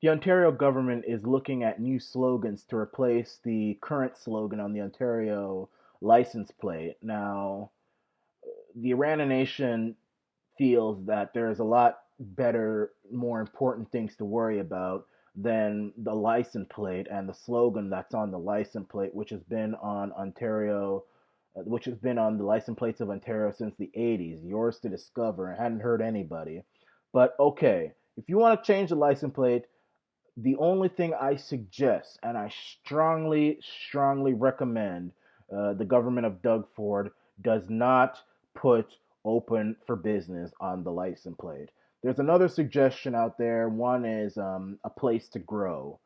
The Ontario government is looking at new slogans to replace the current slogan on the Ontario license plate. Now, the Arana Nation feels that there's a lot better, more important things to worry about than the license plate and the slogan that's on the license plate, which has been on Ontario, which has been on the license plates of Ontario since the 80s. Yours to discover. I hadn't heard anybody. But okay, if you want to change the license plate, the only thing I suggest, and I strongly, strongly recommend the government of Doug Ford does not put open for business on the license plate. There's another suggestion out there. One is a place to grow.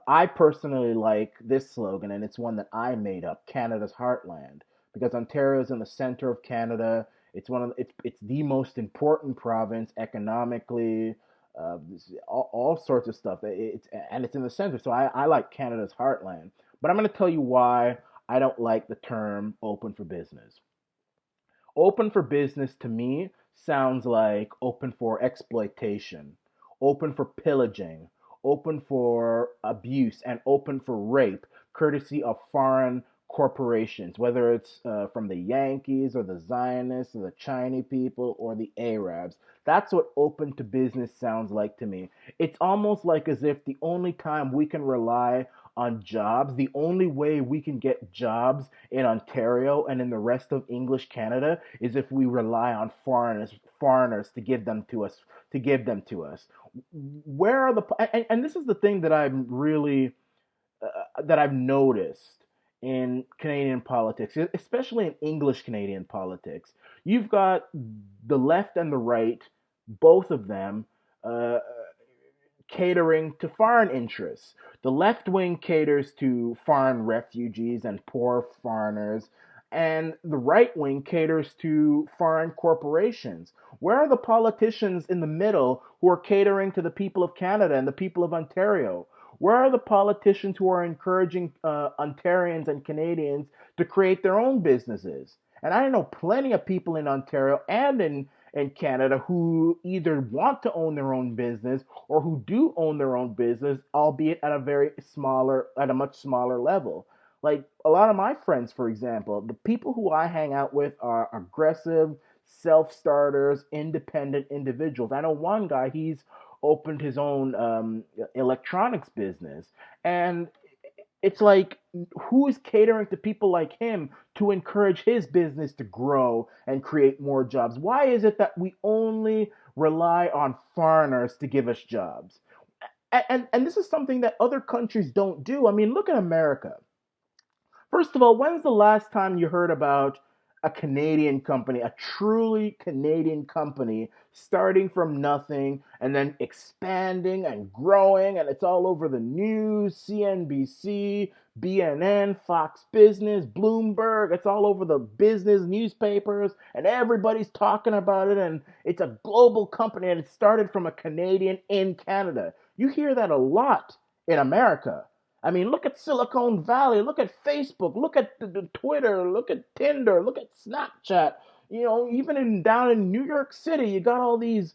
I personally like this slogan, and it's one that I made up: Canada's Heartland, because Ontario is in the center of Canada. It's the most important province economically, all sorts of stuff. It's in the center, so I like Canada's heartland. But I'm going to tell you why I don't like the term open for business. Open for business to me sounds like open for exploitation, open for pillaging, open for abuse, and open for rape, courtesy of foreign corporations, whether it's from the Yankees or the Zionists or the Chinese people or the Arabs. That's what open to business sounds like to me. It's almost like as if the only time we can rely on jobs, the only way we can get jobs in Ontario and in the rest of English Canada is if we rely on foreigners to give them to us, Where are the and this is the thing that I'm really that I've noticed in Canadian politics, especially in English Canadian politics. You've got the left and the right, both of them, uh, catering to foreign interests. The left wing caters to foreign refugees and poor foreigners, and the right wing caters to foreign corporations. Where are the politicians in the middle who are catering to the people of Canada and the people of Ontario? Where are the politicians who are encouraging Ontarians and Canadians to create their own businesses? And I know plenty of people in Ontario and in Canada who either want to own their own business or who do own their own business, albeit at a much smaller level. Like a lot of my friends, for example, the people who I hang out with are aggressive, self starters, independent individuals. I know one guy, he's opened his own electronics business. And it's like, who is catering to people like him to encourage his business to grow and create more jobs? Why is it that we only rely on foreigners to give us jobs? And this is something that other countries don't do. I mean, look at America. First of all, when's the last time you heard about a Canadian company, a truly Canadian company, starting from nothing and then expanding and growing, and it's all over the news, CNBC, BNN, Fox Business, Bloomberg, it's all over the business newspapers, and everybody's talking about it, and it's a global company, and it started from a Canadian in Canada. You hear that a lot in America. I mean, look at Silicon Valley, look at Facebook, look at the Twitter, look at Tinder, look at Snapchat. Even down in New York City, you got all these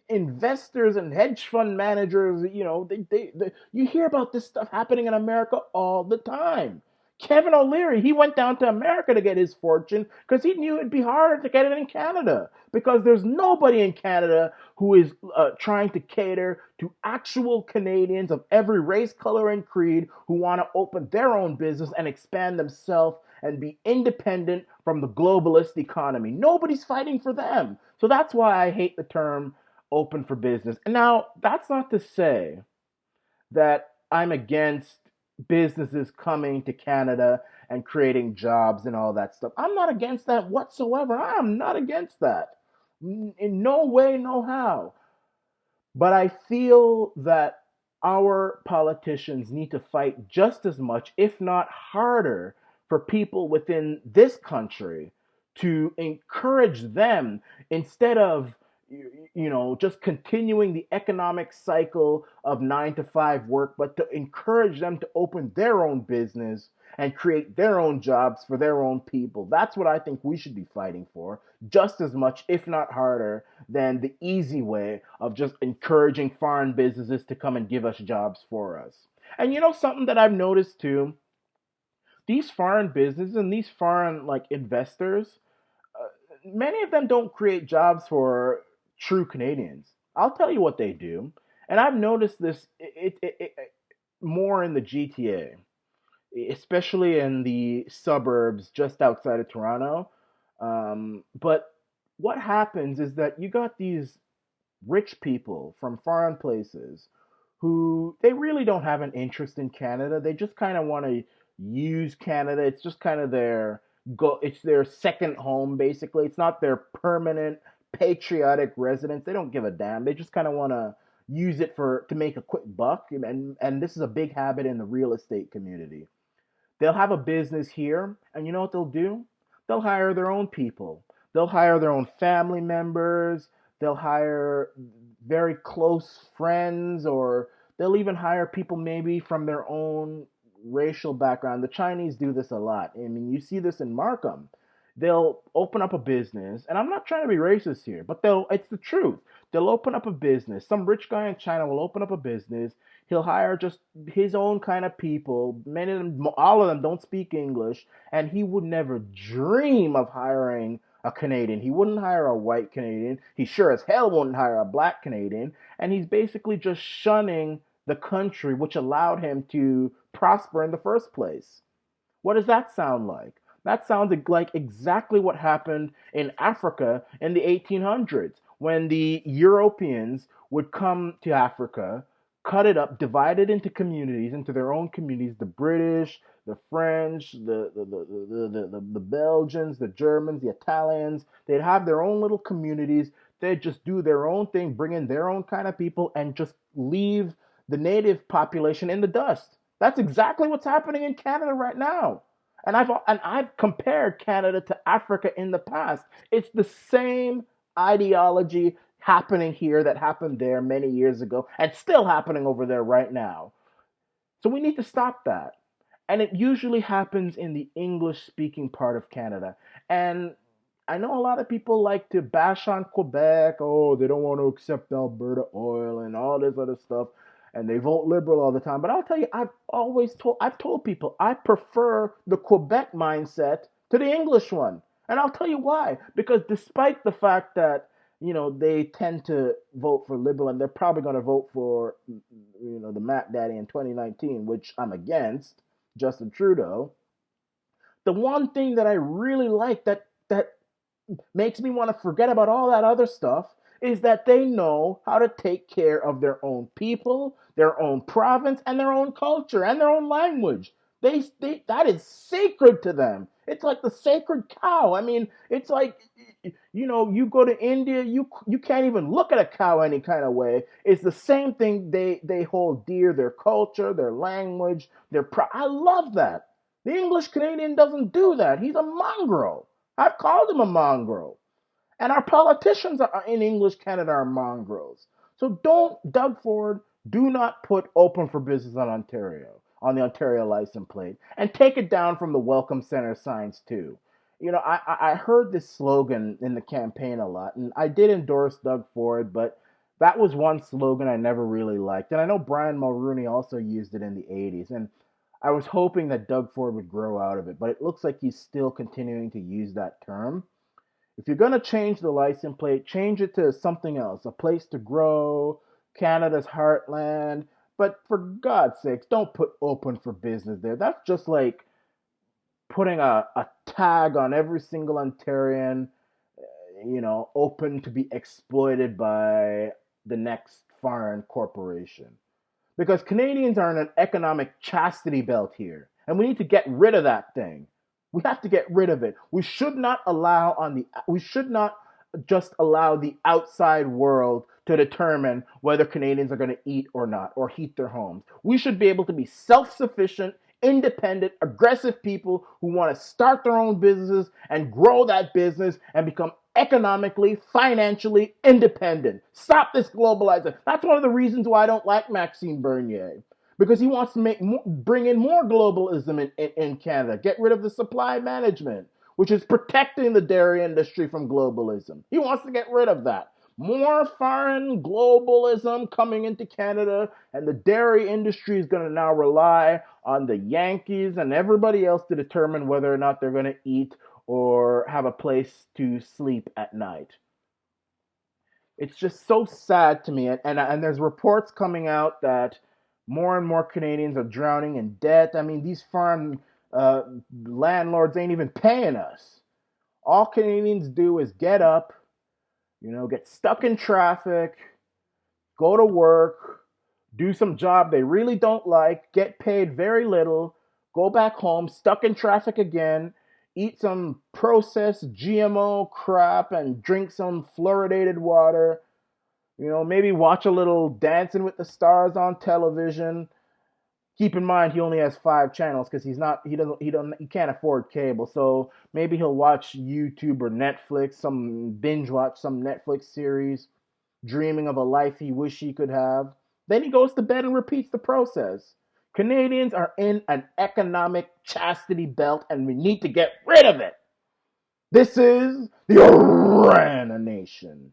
investors and hedge fund managers. You hear about this stuff happening in America all the time. Kevin O'Leary, he went down to America to get his fortune because he knew it'd be harder to get it in Canada because there's nobody in Canada who is trying to cater to actual Canadians of every race, color, and creed who want to open their own business and expand themselves and be independent from the globalist economy. Nobody's fighting for them. So that's why I hate the term open for business. And now, that's not to say that I'm against businesses coming to Canada and creating jobs and all that stuff. I'm not against that whatsoever. I am not against that. In no way, no how. But I feel that our politicians need to fight just as much, if not harder, for people within this country to encourage them instead of just continuing the economic cycle of 9 to 5 work, but to encourage them to open their own business and create their own jobs for their own people. That's what I think we should be fighting for, just as much, if not harder, than the easy way of just encouraging foreign businesses to come and give us jobs for us. And something that I've noticed too, these foreign businesses and these foreign like investors, uh, many of them don't create jobs for true Canadians. I'll tell you what they do, and I've noticed this more in the GTA, especially in the suburbs just outside of Toronto. But what happens is that you got these rich people from foreign places who they really don't have an interest in Canada. They just kind of want to use Canada. It's just kind of their go. It's their second home, basically. It's not their permanent patriotic residence. They don't give a damn. They just kind of want to use it for to make a quick buck. And this is a big habit in the real estate community. They'll have a business here, and you know what they'll do? They'll hire their own people. They'll hire their own family members. They'll hire very close friends, or they'll even hire people maybe from their own racial background. The Chinese do this a lot. I mean, you see this in Markham. They'll open up a business, and I'm not trying to be racist here, but it's the truth. They'll open up a business. Some rich guy in China will open up a business. He'll hire just his own kind of people. Many of them, all of them don't speak English, and he would never dream of hiring a Canadian. He wouldn't hire a white Canadian. He sure as hell wouldn't hire a black Canadian. And he's basically just shunning the country which allowed him to prosper in the first place. What does that sound like? That sounds like exactly what happened in Africa in the 1800s when the Europeans would come to Africa, cut it up, divide it into communities, into their own communities. The British, the French, the Belgians, the Germans, the Italians, they'd have their own little communities. They'd just do their own thing, bring in their own kind of people, and just leave the native population in the dust. That's exactly what's happening in Canada right now. And I've compared Canada to Africa in the past. It's the same ideology happening here that happened there many years ago and still happening over there right now. So we need to stop that. And it usually happens in the English speaking part of Canada. And I know a lot of people like to bash on Quebec. Oh, they don't want to accept Alberta oil and all this other stuff. And they vote liberal all the time. But I'll tell you, I've told people I prefer the Quebec mindset to the English one. And I'll tell you why. Because despite the fact that they tend to vote for liberal, and they're probably going to vote for, the Mac Daddy in 2019, which I'm against, Justin Trudeau. The one thing that I really like that makes me want to forget about all that other stuff is that they know how to take care of their own people, their own province, and their own culture and their own language. They that is sacred to them. It's like the sacred cow. I mean, it's like you go to India, you can't even look at a cow any kind of way. It's the same thing. They hold dear their culture, their language, I love that. The English Canadian doesn't do that. He's a mongrel. I've called him a mongrel. And our politicians in English Canada are mongrels. So Doug Ford, do not put open for business on Ontario, on the Ontario license plate, and take it down from the Welcome Center signs too. I heard this slogan in the campaign a lot, and I did endorse Doug Ford, but that was one slogan I never really liked. And I know Brian Mulroney also used it in the 80s, and I was hoping that Doug Ford would grow out of it, but it looks like he's still continuing to use that term. If you're going to change the license plate, change it to something else, a place to grow, Canada's heartland. But for God's sakes, don't put open for business there. That's just like putting a tag on every single Ontarian, open to be exploited by the next foreign corporation. Because Canadians are in an economic chastity belt here, and we need to get rid of that thing. We have to get rid of it. We should not just allow the outside world to determine whether Canadians are going to eat or not, or heat their homes. We should be able to be self-sufficient, independent, aggressive people who want to start their own businesses and grow that business and become economically, financially independent. Stop this globalizing. That's one of the reasons why I don't like Maxime Bernier. Because he wants to bring in more globalism in Canada, get rid of the supply management, which is protecting the dairy industry from globalism. He wants to get rid of that. More foreign globalism coming into Canada, and the dairy industry is going to now rely on the Yankees and everybody else to determine whether or not they're going to eat or have a place to sleep at night. It's just so sad to me. And there's reports coming out that more and more Canadians are drowning in debt. I mean, these farm uh, landlords ain't even paying us. All Canadians do is get up, get stuck in traffic, go to work, do some job they really don't like, get paid very little, go back home, stuck in traffic again, eat some processed GMO crap and drink some fluoridated water. Maybe watch a little Dancing with the Stars on television. Keep in mind he only has 5 channels because he can't afford cable. So maybe he'll watch YouTube or Netflix, some binge watch some Netflix series, dreaming of a life he wish he could have. Then he goes to bed and repeats the process. Canadians are in an economic chastity belt and we need to get rid of it. This is the Arana Nation.